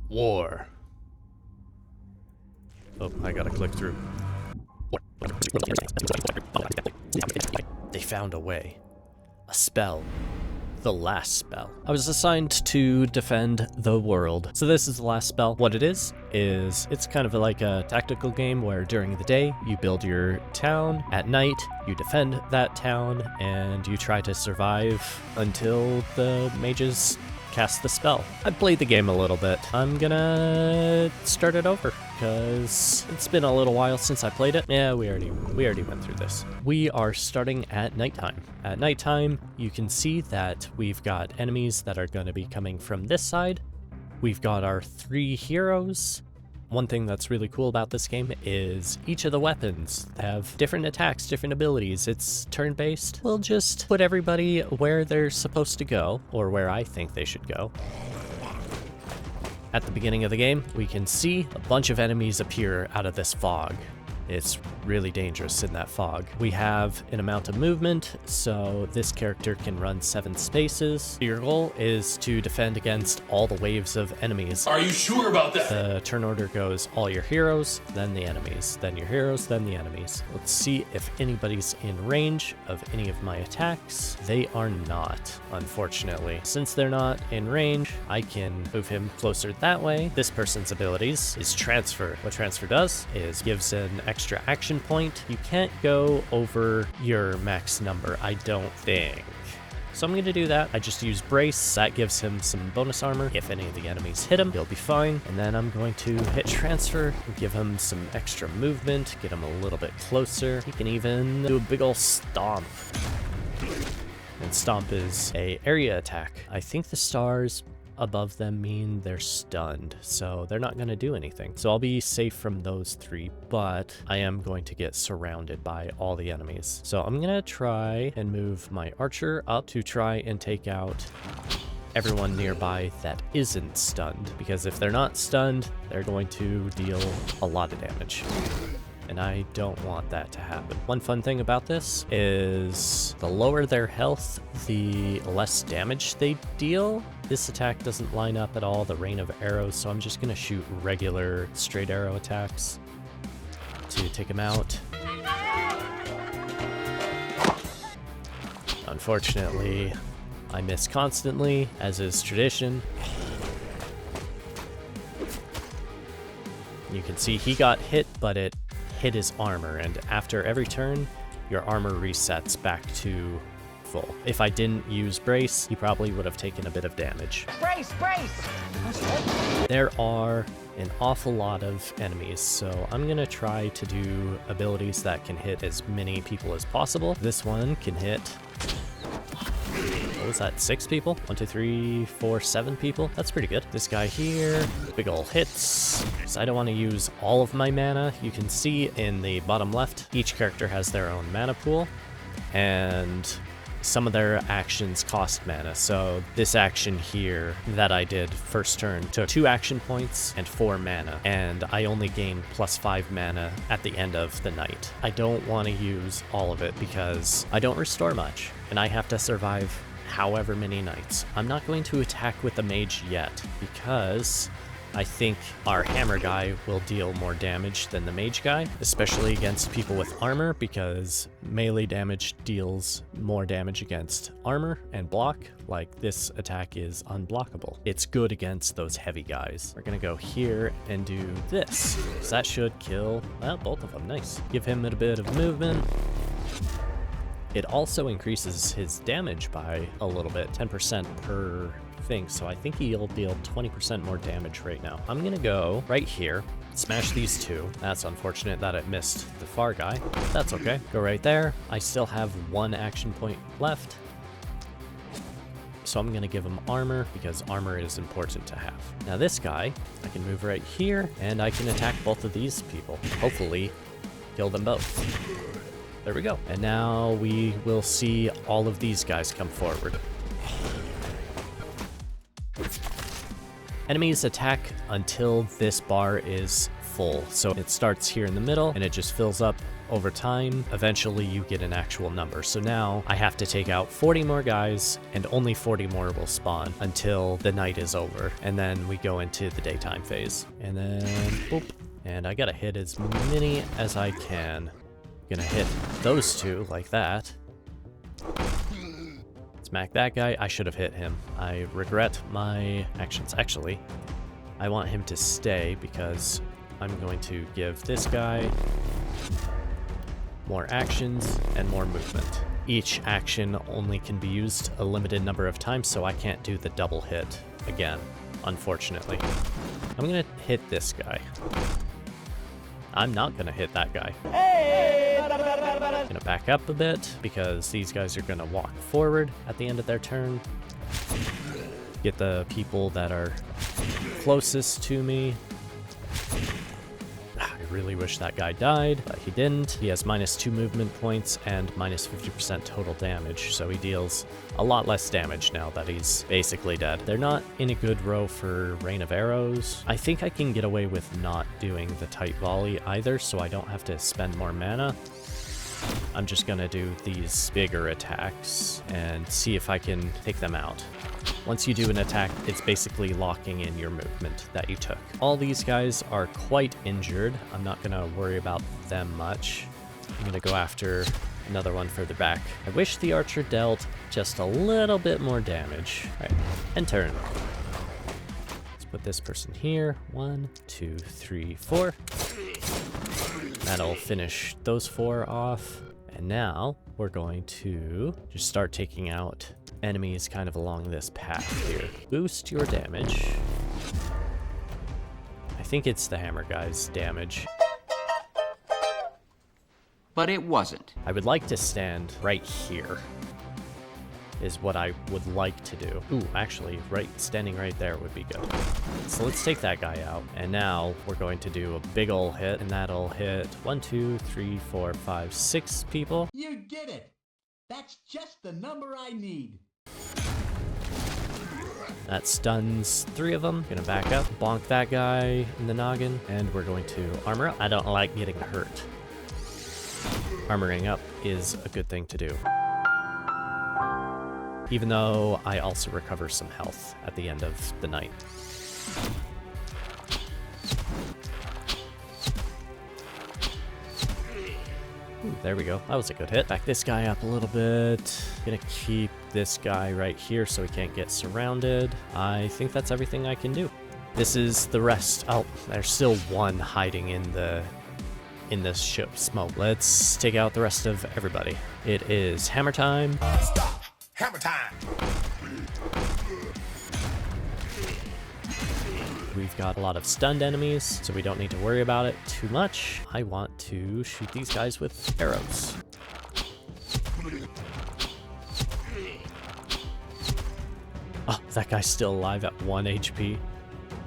War. Oh, I gotta click through. They found a way. A spell. The last spell. I was assigned to defend the world. So this is the last spell. What it is it's kind of like a tactical game where during the day you build your town, at night you defend that town, and you try to survive until the mages cast the spell. I played the game a little bit. I'm gonna start it over because it's been a little while since I played it. Yeah, we already went through this. We are starting at nighttime. At nighttime, you can see that we've got enemies that are going to be coming from this side. We've got our 3 heroes. One thing that's really cool about this game is each of the weapons have different attacks, different abilities. It's turn-based. We'll just put everybody where they're supposed to go, or where I think they should go. At the beginning of the game, we can see a bunch of enemies appear out of this fog. It's really dangerous in that fog. We have an amount of movement, so this character can run 7 spaces. Your goal is to defend against all the waves of enemies. Are you sure about that? The turn order goes all your heroes, then the enemies, then your heroes, then the enemies. Let's see if anybody's in range of any of my attacks. They are not, unfortunately. Since they're not in range, I can move him closer that way. This person's abilities is transfer. What transfer does is gives an extra action point. You can't go over your max number, I don't think. So I'm going to do that. I just use Brace. That gives him some bonus armor. If any of the enemies hit him, he'll be fine. And then I'm going to hit transfer, give him some extra movement, get him a little bit closer. He can even do a big ol' stomp. And stomp is a area attack. I think the stars above them mean they're stunned, so they're not going to do anything. So I'll be safe from those 3, but I am going to get surrounded by all the enemies. So I'm going to try and move my archer up to try and take out everyone nearby that isn't stunned, because if they're not stunned, they're going to deal a lot of damage. And I don't want that to happen. One fun thing about this is the lower their health, the less damage they deal. This attack doesn't line up at all, the rain of arrows, so I'm just gonna shoot regular straight arrow attacks to take him out. Unfortunately, I miss constantly, as is tradition. You can see he got hit, but it hit his armor, and after every turn, your armor resets back to full. If I didn't use Brace, he probably would have taken a bit of damage. Brace, brace! There are an awful lot of enemies, so I'm gonna try to do abilities that can hit as many people as possible. This one can hit, what was that, 6 people? 1, 2, 3, 4, 7 people. That's pretty good. This guy here, big ol' hits. So I don't want to use all of my mana. You can see in the bottom left, each character has their own mana pool, and some of their actions cost mana. So this action here that I did first turn took 2 action points and 4 mana, and I only gained +5 mana at the end of the night. I don't want to use all of it because I don't restore much, and I have to survive however many nights. I'm not going to attack with the mage yet because I think our hammer guy will deal more damage than the mage guy, especially against people with armor, because melee damage deals more damage against armor and block. Like, this attack is unblockable. It's good against those heavy guys. We're gonna go here and do this. So that should kill, well, both of them. Nice. Give him a bit of movement. It also increases his damage by a little bit, 10% per thing, so I think he'll deal 20% more damage right now. I'm gonna go right here, smash these 2. That's unfortunate that it missed the far guy. That's okay. Go right there. I still have 1 action point left, so I'm gonna give him armor because armor is important to have. Now this guy, I can move right here, and I can attack both of these people. Hopefully, kill them both. There we go. And now we will see all of these guys come forward. Enemies attack until this bar is full. So it starts here in the middle and it just fills up over time. Eventually you get an actual number. So now I have to take out 40 more guys and only 40 more will spawn until the night is over. And then we go into the daytime phase. And then, boop. And I gotta hit as many as I can. Gonna hit those two like that. Smack that guy. I should have hit him. I regret my actions. Actually, I want him to stay because I'm going to give this guy more actions and more movement. Each action only can be used a limited number of times, so I can't do the double hit again, unfortunately. I'm gonna hit this guy. I'm not gonna hit that guy. I'm gonna back up a bit because these guys are gonna walk forward at the end of their turn. Get the people that are closest to me. I really wish that guy died, but he didn't. He has -2 movement points and -50% total damage, so he deals a lot less damage now that he's basically dead. They're not in a good row for Rain of Arrows. I think I can get away with not doing the tight volley either, so I don't have to spend more mana. I'm just gonna do these bigger attacks and see if I can take them out. Once you do an attack, it's basically locking in your movement that you took. All these guys are quite injured. I'm not gonna worry about them much. I'm gonna go after another one further back. I wish the archer dealt just a little bit more damage. All right, end turn. Let's put this person here. 1, 2, 3, 4. That'll finish those 4 off. And now we're going to just start taking out enemies kind of along this path here. Boost your damage. I think it's the hammer guy's damage. But it wasn't. I would like to stand right here is what I would like to do. Ooh, actually, standing right there would be good. So let's take that guy out. And now we're going to do a big ol' hit, and that'll hit 1, 2, 3, 4, 5, 6 people. You did it! That's just the number I need. That stuns 3 of them. Gonna back up, bonk that guy in the noggin, and we're going to armor up. I don't like getting hurt. Armoring up is a good thing to do. Even though I also recover some health at the end of the night. Ooh, there we go. That was a good hit. Back this guy up a little bit. Gonna keep this guy right here so he can't get surrounded. I think that's everything I can do. This is the rest. Oh, there's still one hiding in this ship smoke. Let's take out the rest of everybody. It is hammer time. Stop! Hammer time! We've got a lot of stunned enemies, so we don't need to worry about it too much. I want to shoot these guys with arrows. Oh, that guy's still alive at 1 HP.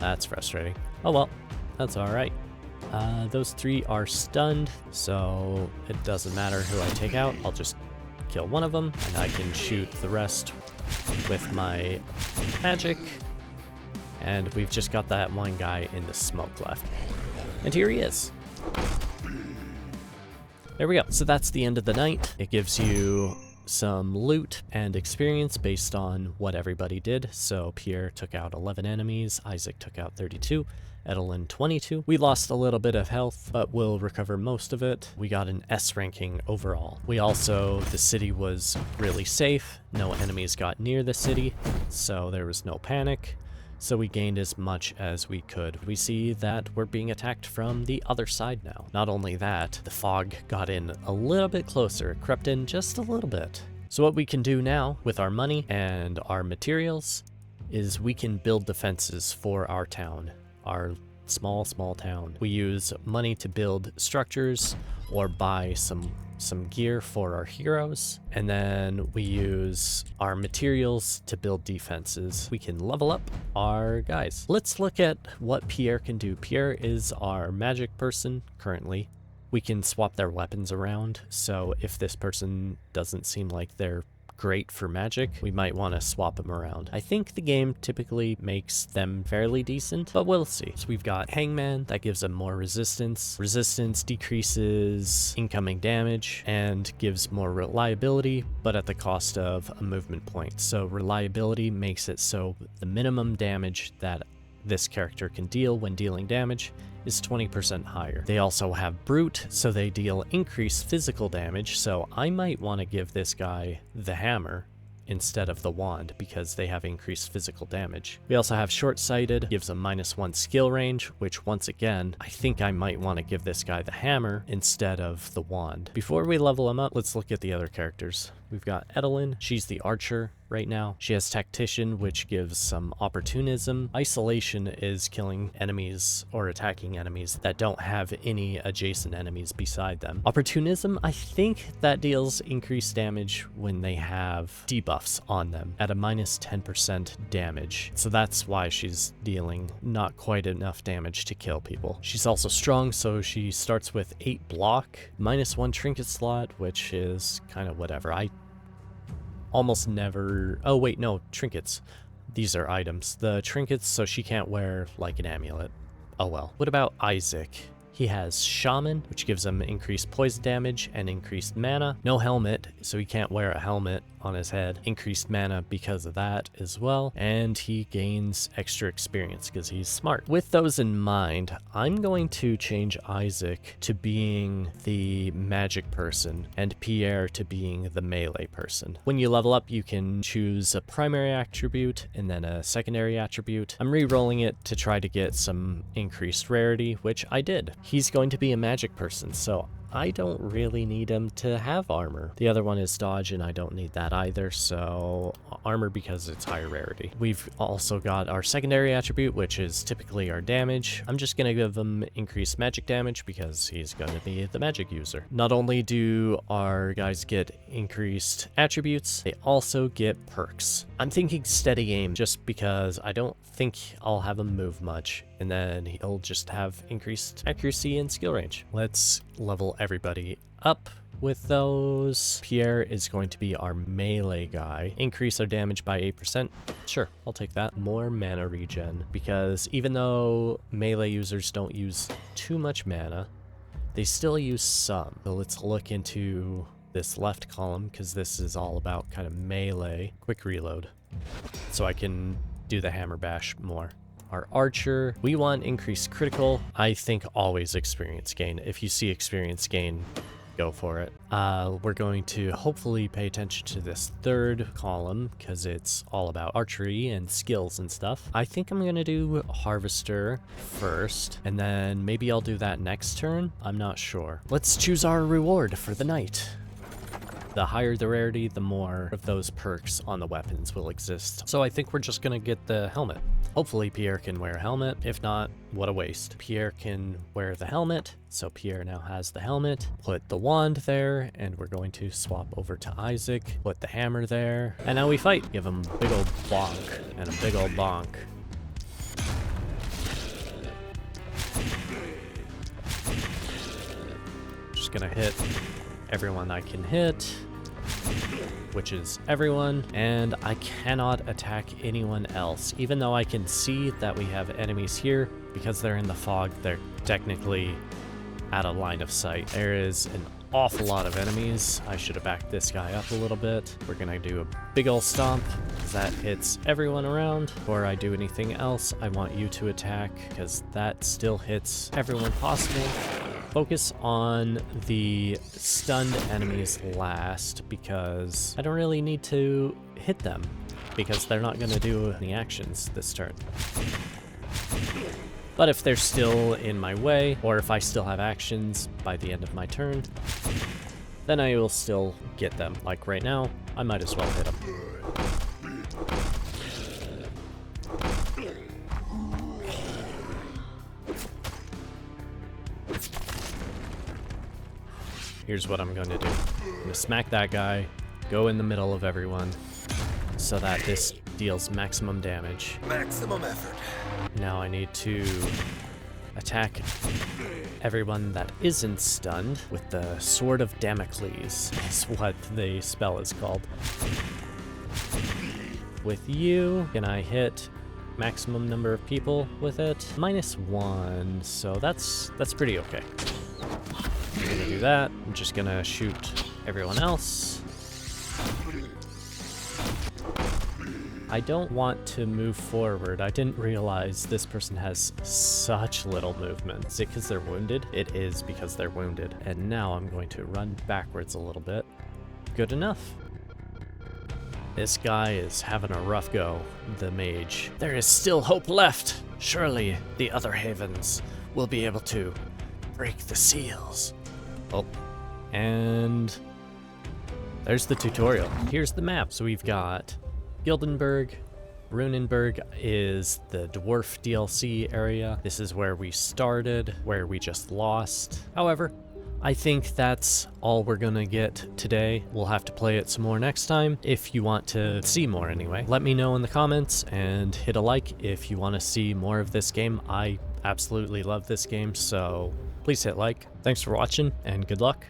That's frustrating. Oh well, that's alright. Those 3 are stunned, so it doesn't matter who I take out. I'll just kill one of them, and I can shoot the rest with my magic. And we've just got that one guy in the smoke left. And here he is. There we go. So that's the end of the night. It gives you some loot and experience based on what everybody did. So Pierre took out 11 enemies, Isaac took out 32, Edelin 22. We lost a little bit of health, but we'll recover most of it. We got an S ranking overall. The city was really safe. No enemies got near the city, so there was no panic. So we gained as much as we could. We see that we're being attacked from the other side now. Not only that, the fog got in a little bit closer, crept in just a little bit. So what we can do now with our money and our materials is we can build defenses for our town, our small town. We use money to build structures or buy some gear for our heroes, and then we use our materials to build defenses. We can level up our guys. Let's look at what Pierre can do. Pierre is our magic person currently. We can swap their weapons around, so if this person doesn't seem like they're great for magic, we might want to swap them around. I think the game typically makes them fairly decent, but we'll see. So we've got Hangman, that gives them more resistance. Resistance decreases incoming damage and gives more reliability, but at the cost of a movement point. So reliability makes it so the minimum damage that this character can deal when dealing damage is 20% higher. They also have Brute, so they deal increased physical damage, so I might want to give this guy the hammer instead of the wand because they have increased physical damage. We also have Short-Sighted, gives a -1 skill range, which once again, I think I might want to give this guy the hammer instead of the wand. Before we level him up, let's look at the other characters. We've got Edelyn, she's the archer right now. She has Tactician, which gives some opportunism. Isolation is killing enemies or attacking enemies that don't have any adjacent enemies beside them. Opportunism, I think that deals increased damage when they have debuffs on them at a -10% damage. So that's why she's dealing not quite enough damage to kill people. She's also strong, so she starts with 8 block, -1 trinket slot, which is kind of whatever. I almost never... Oh, wait, no, trinkets. These are items. The trinkets, so she can't wear, like, an amulet. Oh, well. What about Isaac? He has Shaman, which gives him increased poison damage and increased mana. No helmet, so he can't wear a helmet on his head. Increased mana because of that as well. And he gains extra experience because he's smart. With those in mind, I'm going to change Isaac to being the magic person and Pierre to being the melee person. When you level up, you can choose a primary attribute and then a secondary attribute. I'm re-rolling it to try to get some increased rarity, which I did. He's going to be a magic person, so I don't really need him to have armor. The other one is dodge, and I don't need that either, so armor because it's higher rarity. We've also got our secondary attribute, which is typically our damage. I'm just gonna give him increased magic damage because he's gonna be the magic user. Not only do our guys get increased attributes, they also get perks. I'm thinking steady aim just because I don't think I'll have him move much, and then he'll just have increased accuracy and skill range. Let's level everybody up with those. Pierre is going to be our melee guy. Increase our damage by 8%. Sure, I'll take that. More mana regen, because even though melee users don't use too much mana, they still use some. So let's look into this left column, because this is all about kind of melee. Quick reload, so I can do the hammer bash more. Our archer, we want increased critical. I think always experience gain. If you see experience gain, go for it. We're going to hopefully pay attention to this third column because it's all about archery and skills and stuff. I think I'm gonna do harvester first, and then maybe I'll do that next turn. I'm not sure. Let's choose our reward for the night. The higher the rarity, the more of those perks on the weapons will exist. So I think we're just gonna get the helmet. Hopefully Pierre can wear a helmet. If not, what a waste. Pierre can wear the helmet, so Pierre now has the helmet. Put the wand there, and we're going to swap over to Isaac. Put the hammer there, and now we fight. Give him a big old bonk and a big old bonk. Just gonna hit everyone I can hit, which is everyone, and I cannot attack anyone else. Even though I can see that we have enemies here, because they're in the fog, they're technically out of line of sight. There is an awful lot of enemies. I should have backed this guy up a little bit. We're gonna do a big ol' stomp, because that hits everyone around. Before I do anything else, I want you to attack, because that still hits everyone possible. Focus on the stunned enemies last, because I don't really need to hit them, because they're not going to do any actions this turn. But if they're still in my way, or if I still have actions by the end of my turn, then I will still get them. Like right now, I might as well hit them. Here's what I'm going to do. I'm going to smack that guy, go in the middle of everyone, so that this deals maximum damage. Maximum effort. Now I need to attack everyone that isn't stunned with the Sword of Damocles, is what the spell is called. With you, can I hit maximum number of people with it? -1, so that's pretty okay. I'm gonna do that. I'm just gonna shoot everyone else. I don't want to move forward. I didn't realize this person has such little movement. Is it because they're wounded? It is because they're wounded. And now I'm going to run backwards a little bit. Good enough. This guy is having a rough go, the mage. There is still hope left. Surely the other havens will be able to break the seals. Oh, and there's the tutorial. Here's the map. So we've got Gildenberg. Runenberg is the dwarf DLC area. This is where we started, where we just lost. However, I think that's all we're gonna get today. We'll have to play it some more next time, if you want to see more anyway. Let me know in the comments and hit a like if you want to see more of this game. I absolutely love this game, so please hit like. Thanks for watching and good luck.